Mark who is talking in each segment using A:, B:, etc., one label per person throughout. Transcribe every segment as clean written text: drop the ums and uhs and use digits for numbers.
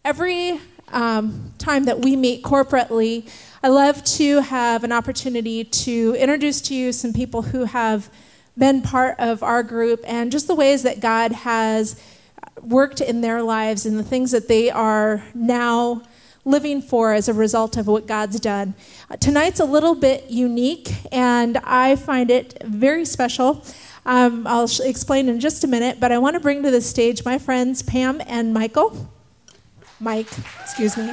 A: every time that we meet corporately, I love to have an opportunity to introduce to you some people who have been part of our group and just the ways that God has worked in their lives and the things that they are now living for as a result of what God's done. Tonight's a little bit unique, and I find it very special. I'll explain in just a minute, but I want to bring to the stage my friends Pam and Michael. Mike, excuse me.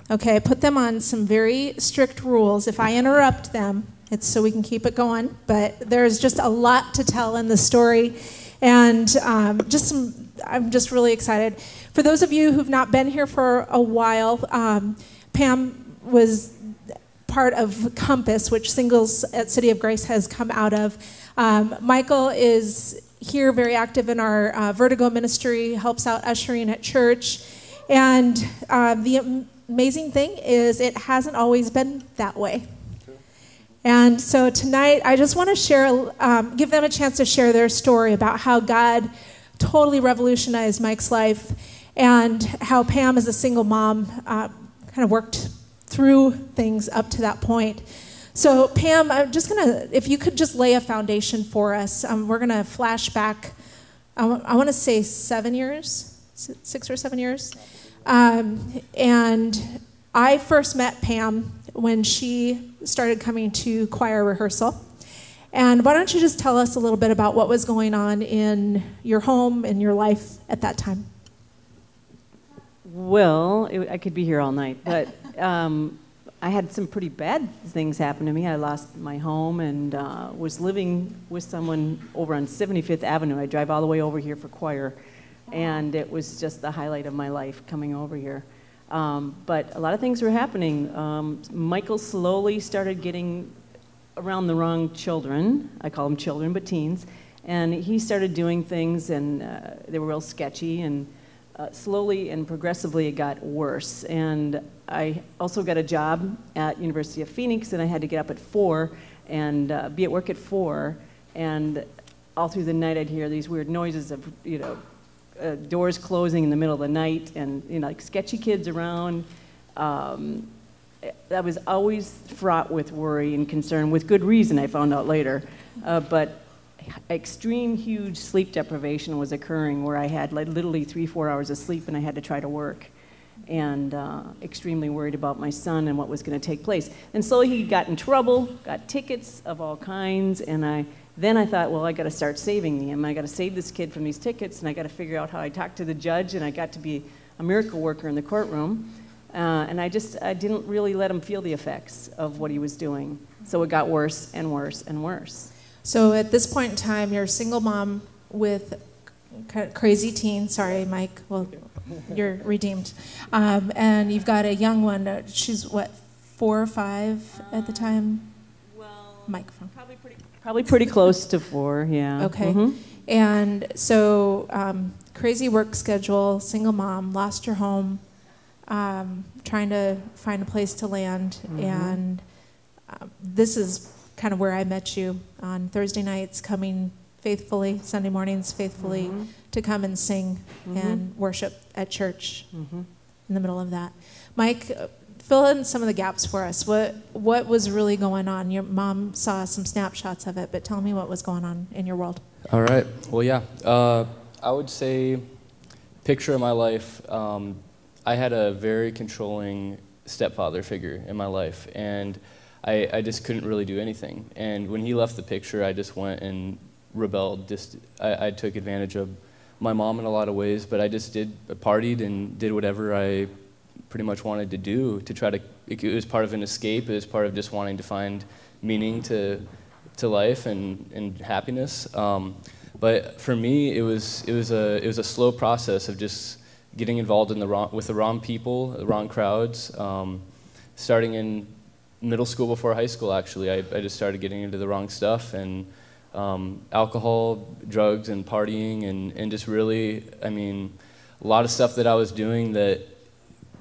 A: Okay, I put them on some very strict rules. If I interrupt them, it's so we can keep it going. But there's just a lot to tell in the story, and I'm just really excited. For those of you who've not been here for a while, Pam was part of Compass, which Singles at City of Grace has come out of. Michael is here, very active in our Vertigo ministry, helps out ushering at church, and the amazing thing is it hasn't always been that way. And so tonight, I just want to share, give them a chance to share their story about how God totally revolutionized Mike's life and how Pam, as a single mom, kind of worked through things up to that point. So Pam, I'm just going to, if you could just lay a foundation for us, we're going to flash back, I want to say 7 years, 6 or 7 years. And I first met Pam when she started coming to choir rehearsal. And why don't you just tell us a little bit about what was going on in your home and your life at that time?
B: Well, I could be here all night, but I had some pretty bad things happen to me. I lost my home and was living with someone over on 75th Avenue. I drive all the way over here for choir. And it was just the highlight of my life coming over here. But a lot of things were happening. Michael slowly started getting around the wrong children. I call them children, but teens. And he started doing things, and they were real sketchy. And slowly and progressively, it got worse. And I also got a job at University of Phoenix, and I had to get up at 4 and be at work at 4. And all through the night, I'd hear these weird noises of, doors closing in the middle of the night, and like sketchy kids around. That was always fraught with worry and concern, with good reason, I found out later. But extreme, huge sleep deprivation was occurring, where I had like literally 3-4 hours of sleep, and I had to try to work. And extremely worried about my son and what was going to take place. And so he got in trouble, got tickets of all kinds, and then I thought, well, I got to start saving him. I got to save this kid from these tickets, and I got to figure out how I talk to the judge, and I got to be a miracle worker in the courtroom. And I didn't really let him feel the effects of what he was doing. So it got worse and worse and worse.
A: So at this point in time, you're a single mom with crazy teen. Sorry, Mike. Well, you're redeemed. And you've got a young one. She's, what, 4 or 5 at the time?
B: Well,
A: microphone.
B: Probably pretty close to 4, yeah.
A: Okay. Mm-hmm. And so crazy work schedule, single mom, lost your home, trying to find a place to land. Mm-hmm. And this is kind of where I met you on Thursday nights, coming faithfully, Sunday mornings faithfully, mm-hmm. to come and sing mm-hmm. and worship at church mm-hmm. in the middle of that. Mike, fill in some of the gaps for us. What was really going on? Your mom saw some snapshots of it, but tell me what was going on in your world.
C: All right. Well, yeah. I would say, picture of my life, I had a very controlling stepfather figure in my life, and I just couldn't really do anything. And when he left the picture, I just went and rebelled. I took advantage of my mom in a lot of ways, but I just partied and did whatever I pretty much wanted to do to try to. It was part of an escape. It was part of just wanting to find meaning to life and happiness. But for me, it was a slow process of just getting involved with the wrong people, the wrong crowds. Starting in middle school before high school, actually, I just started getting into the wrong stuff, and alcohol, drugs, and partying, and just really, a lot of stuff that I was doing that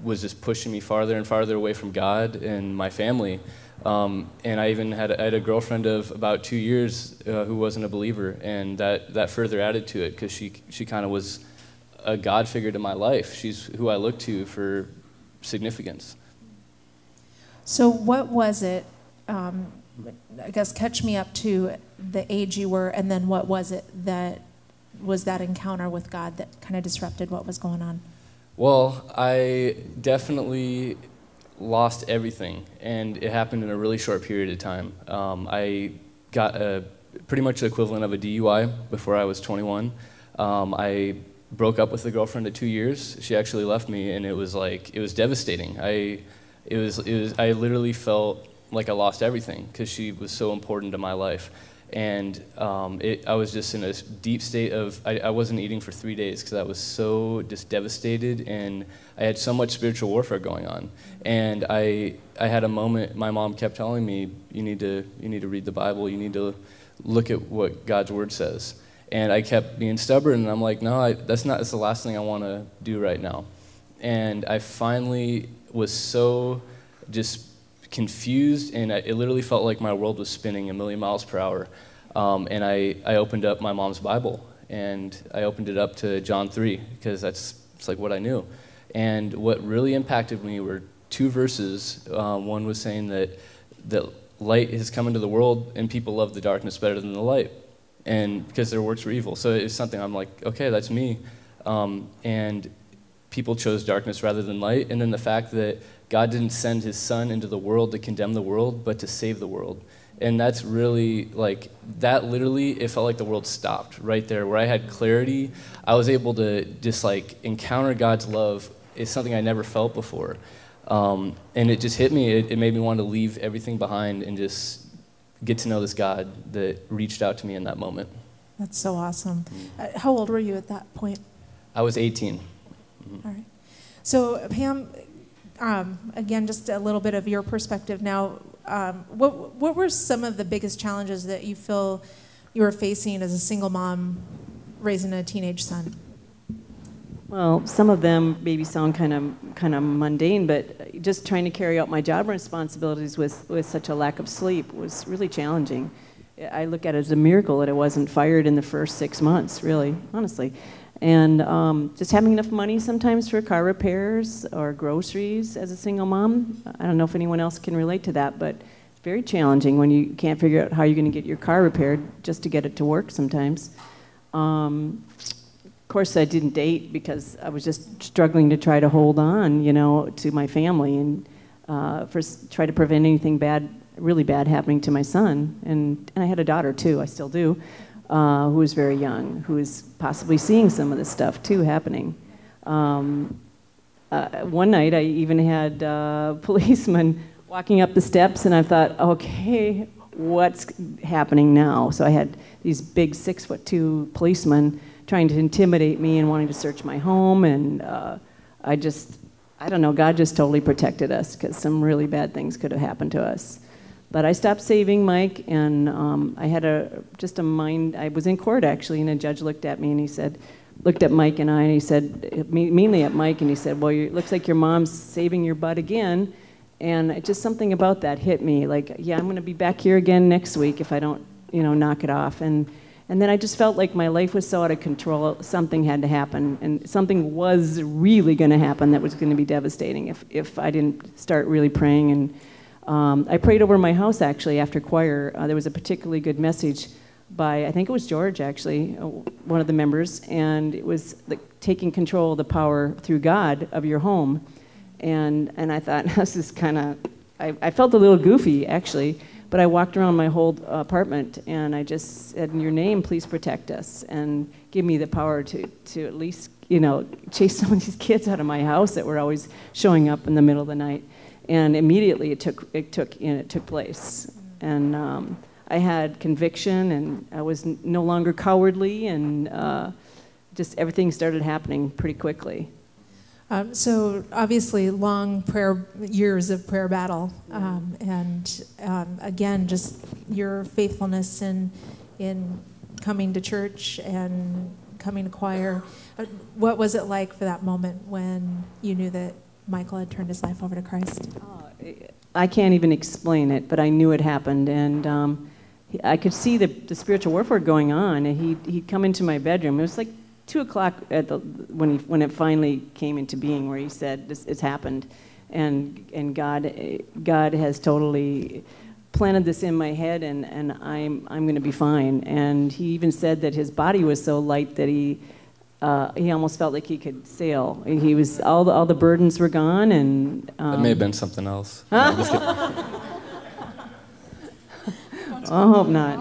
C: was just pushing me farther and farther away from God and my family. And I even I had a girlfriend of about 2 years who wasn't a believer, and that further added to it because she kind of was a God figure to my life. She's who I look to for significance.
A: So what was it, I guess catch me up to the age you were, and then what was it that was that encounter with God that kind of disrupted what was going on?
C: Well, I definitely lost everything, and it happened in a really short period of time. I got pretty much the equivalent of a DUI before I was 21. I broke up with a girlfriend of 2 years. She actually left me, and it was devastating. I literally felt like I lost everything because she was so important to my life. And I was just in a deep state of, I wasn't eating for 3 days because I was so just devastated, and I had so much spiritual warfare going on. And I had a moment, my mom kept telling me, you need to read the Bible, you need to look at what God's Word says. And I kept being stubborn, and I'm like, no, that's the last thing I want to do right now. And I finally was so just confused, and it literally felt like my world was spinning a million miles per hour. And I opened up my mom's Bible, and I opened it up to John 3, because it's like what I knew. And what really impacted me were 2 verses. One was saying that light has come into the world, and people love the darkness better than the light, and because their works were evil. So it's something I'm like, okay, that's me. And people chose darkness rather than light. And then the fact that God didn't send his son into the world to condemn the world, but to save the world. And that's really, like, that literally, it felt like the world stopped right there. Where I had clarity, I was able to just, like, encounter God's love. It's something I never felt before. And it just hit me. It made me want to leave everything behind and just get to know this God that reached out to me in that moment.
A: That's so awesome. How old were you at that point?
C: I was 18.
A: All right. So, Pam, again, just a little bit of your perspective now. What were some of the biggest challenges that you feel you were facing as a single mom raising a teenage son?
B: Well, some of them maybe sound kind of mundane, but just trying to carry out my job responsibilities with such a lack of sleep was really challenging. I look at it as a miracle that I wasn't fired in the first 6 months, really, honestly. And just having enough money sometimes for car repairs or groceries as a single mom. I don't know if anyone else can relate to that, but it's very challenging when you can't figure out how you're going to get your car repaired just to get it to work sometimes. Of course, I didn't date because I was just struggling to try to hold on, to my family and try to prevent anything really bad happening to my son. And I had a daughter too, I still do. Who was very young, who is possibly seeing some of this stuff too happening. One night I even had policemen walking up the steps, and I thought, okay, what's happening now? So I had these big 6'2" policemen trying to intimidate me and wanting to search my home, and I don't know, God just totally protected us because some really bad things could have happened to us. But I stopped saving Mike, and I had I was in court actually, and a judge looked at me and looked at Mike and I, and he said, mainly at Mike, and he said, well, it looks like your mom's saving your butt again. And just something about that hit me, like, yeah, I'm going to be back here again next week if I don't, knock it off. And then I just felt like my life was so out of control, something had to happen, and something was really going to happen that was going to be devastating if I didn't start really praying. And I prayed over my house, actually, after choir. There was a particularly good message by, I think it was George, actually, one of the members, and it was like taking control of the power through God of your home. And I thought, this is kind of, I felt a little goofy, actually, but I walked around my whole apartment, and I just said, in your name, please protect us, and give me the power to at least, chase some of these kids out of my house that were always showing up in the middle of the night. And immediately it took place, and I had conviction, and I was no longer cowardly, and just everything started happening pretty quickly.
A: So obviously, long years of prayer battle, and again, just your faithfulness in coming to church and coming to choir. What was it like for that moment when you knew that Michael had turned his life over to Christ?
B: I can't even explain it, but I knew it happened, and I could see the spiritual warfare going on. And he'd come into my bedroom. It was like 2 o'clock when it finally came into being, where he said, "It's happened," and God has totally planted this in my head, and I'm going to be fine. And he even said that his body was so light that he almost felt like he could sail. He was all the burdens were gone, and
C: it may have been something else.
B: Huh?
C: No, just kidding.
B: I hope not.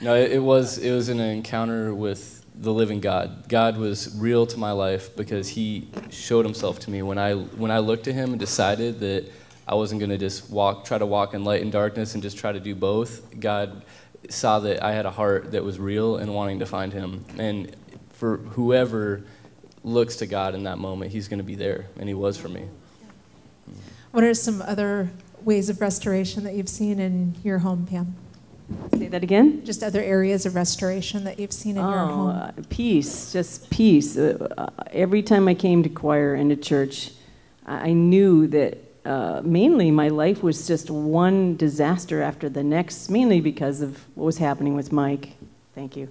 C: No, it was an encounter with the living God. God was real to my life because he showed himself to me when I looked at him and decided that I wasn't going to just try to walk in light and darkness and just try to do both. God saw that I had a heart that was real and wanting to find him. And for whoever looks to God in that moment, he's going to be there, and he was for me.
A: What are some other ways of restoration that you've seen in your home, Pam?
B: Say that again?
A: Just other areas of restoration that you've seen in your home.
B: Peace, just peace. Every time I came to choir and to church, I knew that mainly my life was just one disaster after the next, mainly because of what was happening with Mike. Thank you.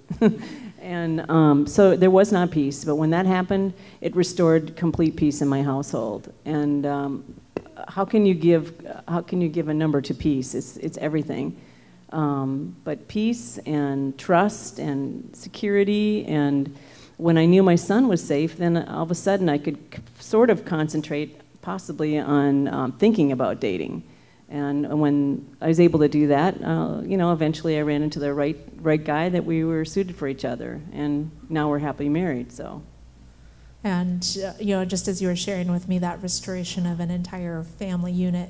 B: And so there was not peace, but when that happened, it restored complete peace in my household. And how can you give a number to peace? It's everything. But peace and trust and security, and when I knew my son was safe, then all of a sudden I could sort of concentrate possibly on thinking about dating. And when I was able to do that, eventually I ran into the right guy that we were suited for each other, and now we're happily married. So.
A: And just as you were sharing with me, that restoration of an entire family unit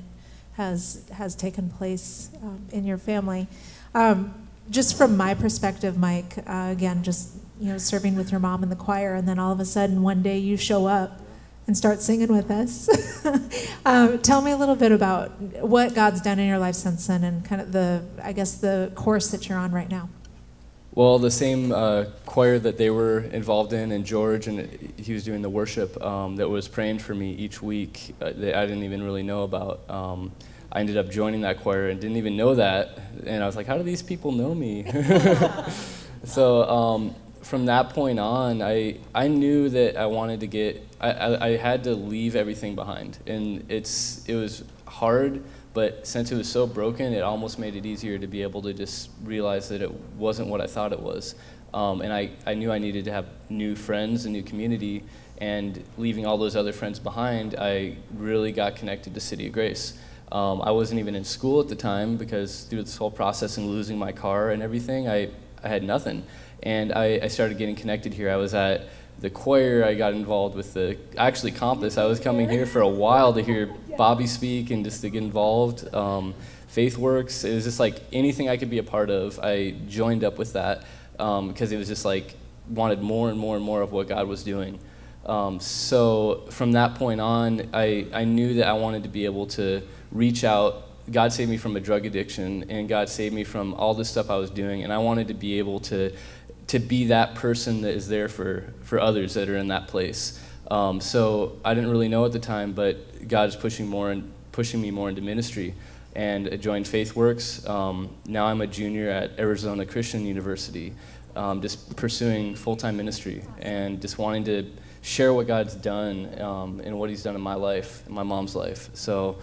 A: has taken place in your family. Just from my perspective, Mike, again, just serving with your mom in the choir, and then all of a sudden one day you show up and start singing with us. Tell me a little bit about what God's done in your life since then, and kind of the course that you're on right now.
C: Well, the same choir that they were involved in, and George, and he was doing the worship that was praying for me each week that I didn't even really know about. I ended up joining that choir and didn't even know that, and I was like, how do these people know me? So from that point on, I knew that I wanted to I had to leave everything behind, and it was hard, but since it was so broken, it almost made it easier to be able to just realize that it wasn't what I thought it was. And I knew I needed to have new friends, a new community, and leaving all those other friends behind, I really got connected to City of Grace. I wasn't even in school at the time because through this whole process and losing my car and everything, I had nothing. And I started getting connected here. I was at the choir, I got involved with actually Compass. I was coming here for a while to hear Bobby speak and just to get involved. FaithWorks, it was just like anything I could be a part of, I joined up with that because it was just like, wanted more and more and more of what God was doing. So from that point on, I knew that I wanted to be able to reach out. God saved me from a drug addiction, and God saved me from all this stuff I was doing, and I wanted to be able to be that person that is there for others that are in that place. So I didn't really know at the time, but God is pushing me more into ministry, and I joined FaithWorks. Now I'm a junior at Arizona Christian University, just pursuing full-time ministry and just wanting to share what God's done and what he's done in my life, in my mom's life. So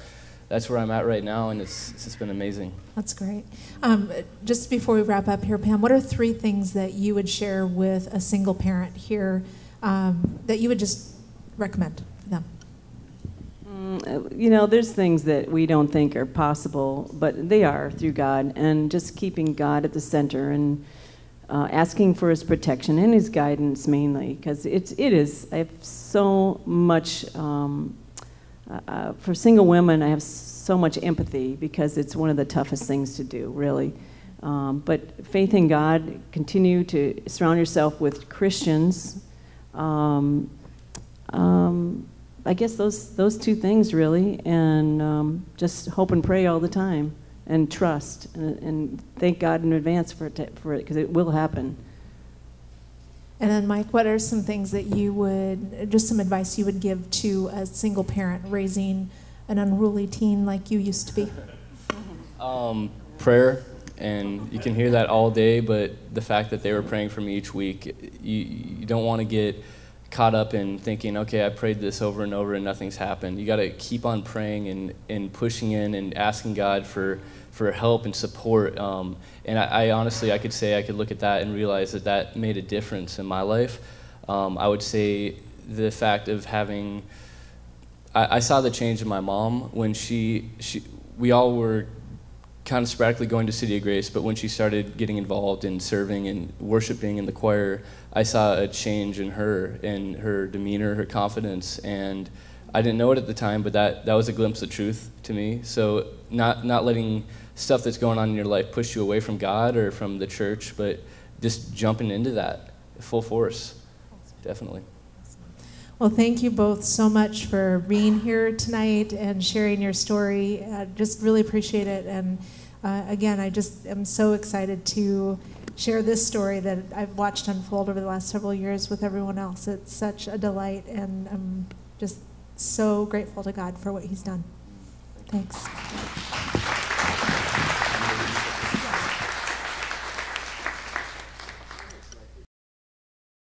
C: that's where I'm at right now, and it's been amazing.
A: That's great. Just before we wrap up here, Pam, what are 3 things that you would share with a single parent here that you would just recommend for them?
B: There's things that we don't think are possible, but they are through God, and just keeping God at the center and asking for his protection and his guidance mainly, because it is. I have so much. For single women, I have so much empathy because it's one of the toughest things to do, really. But faith in God, continue to surround yourself with Christians. I guess those 2 things, really, and just hope and pray all the time, and trust, and thank God in advance for it, because it will happen.
A: And then, Mike, what are some things that you would, just some advice you would give to a single parent raising an unruly teen like you used to be?
C: Prayer, and you can hear that all day, but the fact that they were praying for me each week, you don't want to get caught up in thinking, okay, I prayed this over and over and nothing's happened. You got to keep on praying and pushing in and asking God for help and support. And I honestly, I could say I could look at that and realize that that made a difference in my life. I would say the fact of having, I saw the change in my mom when we all were kind of sporadically going to City of Grace, but when she started getting involved in serving and worshiping in the choir, I saw a change in her demeanor, her confidence, and I didn't know it at the time, but that was a glimpse of truth to me. So not letting stuff that's going on in your life push you away from God or from the church, but just jumping into that full force, definitely.
A: Well, thank you both so much for being here tonight and sharing your story. Just really appreciate it. And again, I just am so excited to share this story that I've watched unfold over the last several years with everyone else. It's such a delight, and I'm just so grateful to God for what he's done. Thanks.